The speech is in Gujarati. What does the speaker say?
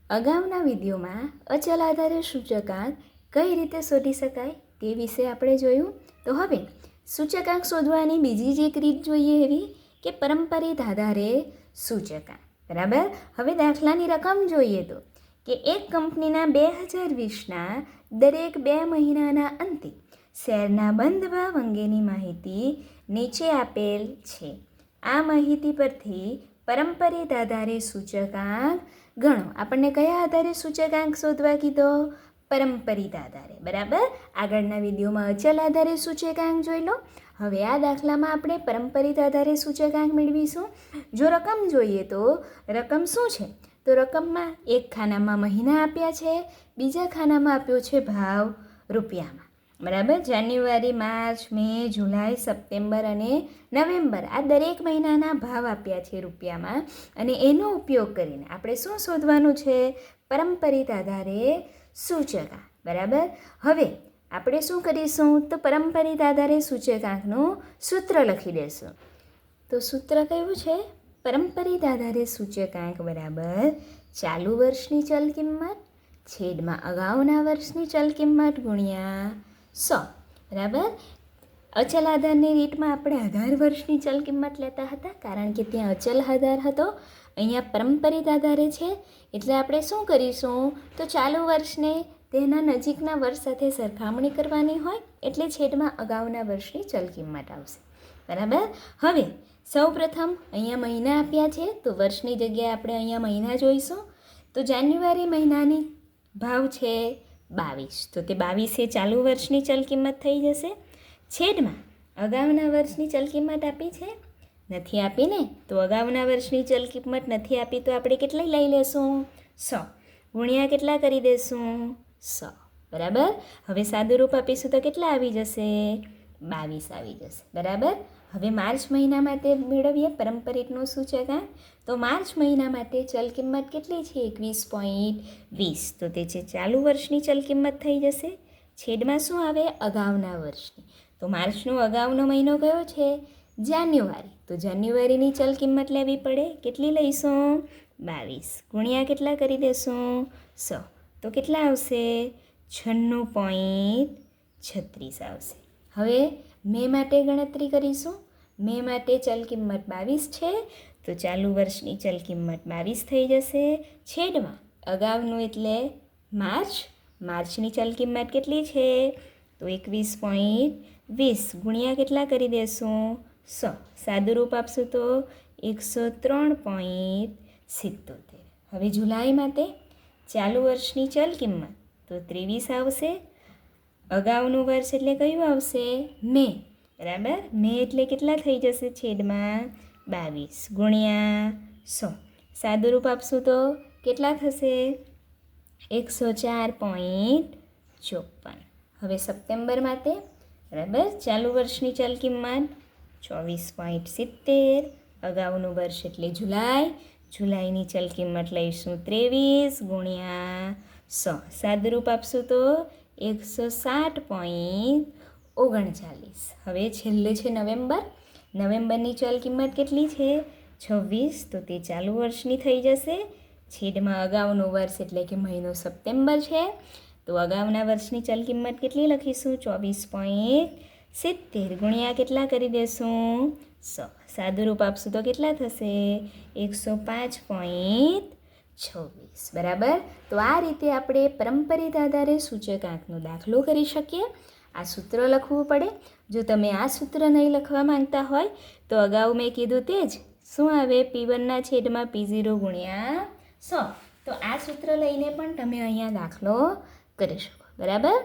અગાઉના વિડીયોમાં અચલ આધારે સૂચકાંક કઈ રીતે શોધી શકાય તે વિશે આપણે જોયું. તો હવે સૂચકાંક શોધવાની બીજી જ એક રીત જોઈએ એવી કે પરંપરિત આધારે સૂચકાંક. બરાબર. હવે દાખલાની રકમ જોઈએ તો કે એક કંપનીના 2020ના દરેક 2 મહિનાના અંતે શેરના બંધ ભાવ અંગેની માહિતી નીચે આપેલ છે. આ માહિતી પરથી પરંપરિત આધારે સૂચકાંક ગણો. આપણને કયા આધારે સૂચકાંક શોધવા કીધો? પરંપરિત આધારે. બરાબર. આગળના વિડીયોમાં અચલ આધારે સૂચકાંક જોઈ લો. હવે આ દાખલામાં આપણે પરંપરિત આધારે સૂચકાંક મેળવીશું. જો રકમ જોઈએ તો રકમ શું છે? તો રકમમાં એક ખાનામાં મહિના આપ્યા છે, બીજા ખાનામાં આપ્યો છે ભાવ રૂપિયામાં. બરાબર. જાન્યુઆરી, માર્ચ, મે, જુલાઈ, સપ્ટેમ્બર અને નવેમ્બર આ દરેક મહિનાના ભાવ આપ્યા છે રૂપિયામાં અને એનો ઉપયોગ કરીને આપણે શું શોધવાનું છે? પરંપરિત આધારે સૂચકાંક. બરાબર. હવે આપણે શું કરીશું? તો પરંપરિત આધારે સૂચકાંકનું સૂત્ર લખી દેશું. તો સૂત્ર કયું છે? પરંપરિત આધારે સૂચકાંક બરાબર ચાલુ વર્ષની ચલ કિંમત છેદમાં અગાઉના વર્ષની ચલ કિંમત ગુણ્યા 100. બરાબર. અચલ આધારની રીતમાં આપણે આધાર વર્ષની ચલ કિંમત લેતા હતા કારણ કે ત્યાં અચલ આધાર હતો. અહીંયા પરંપરિત આધારે છે એટલે આપણે શું કરીશું? તો ચાલુ વર્ષને તેના નજીકના વર્ષ સાથે સરખામણી કરવાની હોય એટલે છેદમાં અગાઉના વર્ષની ચલ કિંમત આવશે. બરાબર. હવે સૌપ્રથમ અહીંયા મહિના આપ્યા છે તો વર્ષની જગ્યાએ આપણે અહીંયા મહિના જોઈશું. તો જાન્યુઆરી મહિનાની ભાવ છે 22. તો તે 22 એ ચાલુ વર્ષની ચલ કિંમત થઈ જશે. છેદમાં અગાઉના વર્ષની ચલ કિંમત આપી છે? નથી આપી ને. તો અગાઉના વર્ષની ચલ કિંમત નથી આપી તો આપણે કેટલી લઈ લેશું? 100 ગુણ્યા કેટલા કરી દેશું? 100. બરાબર. હવે સાદું રૂપ આપીશું તો કેટલા આવી જશે? 22 આવી જશે. બરાબર. હવે માર્ચ મહિના માટે મેળવીએ પરંપરિતનું સૂચકાંક. તો માર્ચ મહિના માટે ચલ કિંમત કેટલી છે? 21.20. તો તે છે ચાલુ વર્ષની ચલ કિંમત થઈ જશે. છેદમાં શું આવે? અગાઉના વર્ષની. તો માર્ચનો અગાઉનો મહિનો કયો છે? જાન્યુઆરી. તો જાન્યુઆરીની ચલ કિંમત લેવી પડે. કેટલી લઈશું? 22 ગુણ્યા કેટલા કરી દેશું? 100. તો કેટલા આવશે? 96.36 આવશે. હવે મે માટે ગણતરી કરીશું. મે માટે ચલ કિંમત 22 છે તો ચાલુ વર્ષની ચલ કિંમત 22 થઈ જશે. છેદમાં અગાઉનું એટલે માર્ચ. માર્ચની ચલ કિંમત કેટલી છે? તો 21.20 ગુણ્યા કેટલા કરી દેશું? 100. સાદું રૂપ આપશું તો 103.77. હવે જુલાઈ માટે ચાલુ વર્ષની ચલ કિંમત તો 23 આવશે. અગાઉનું વર્ષ એટલે કયું આવશે? મે. બરાબર. મે એટલે કેટલા થઈ જશે? છેદમાં 22 ગુણ્યા 100. સાદું રૂપ આપશું તો કેટલા થશે? 104.54. હવે સપ્ટેમ્બર માટે બરાબર ચાલુ વર્ષની ચલ કિંમત 24.70. અગાઉનું વર્ષ એટલે જુલાઈ. જુલાઈની ચલ કિંમત લઈશું 23 ગુણ્યા 100. સાદું રૂપ આપશું તો 160.39. હવે છેલ્લે છે નવેમ્બર. નવેમ્બરની ચલ કિંમત કેટલી છે? 26. તો તે ચાલુ વર્ષની થઈ જશે. છેદમાં અગાઉનું વર્ષ એટલે કે મહિનો સપ્ટેમ્બર છે તો અગાઉના વર્ષની ચલ કિંમત કેટલી લખીશું? 24.70 ગુણ્યા કેટલા કરી દેશું? 100. સાદું રૂપ આપશું તો કેટલા થશે? 105.26. બરાબર. તો આ રીતે આપણે પરંપરિત આધારે સૂચકાંકનો દાખલો કરી શકીએ. આ સૂત્ર લખવું પડે. જો તમે આ સૂત્ર નહીં લખવા માંગતા હોય તો અગાઉ મેં કીધું તે જ શું આવે? P1 છેદમાં P0 ગુણ્યા 100. તો આ સૂત્ર લઈને પણ તમે અહીંયા દાખલો કરી શકો. બરાબર.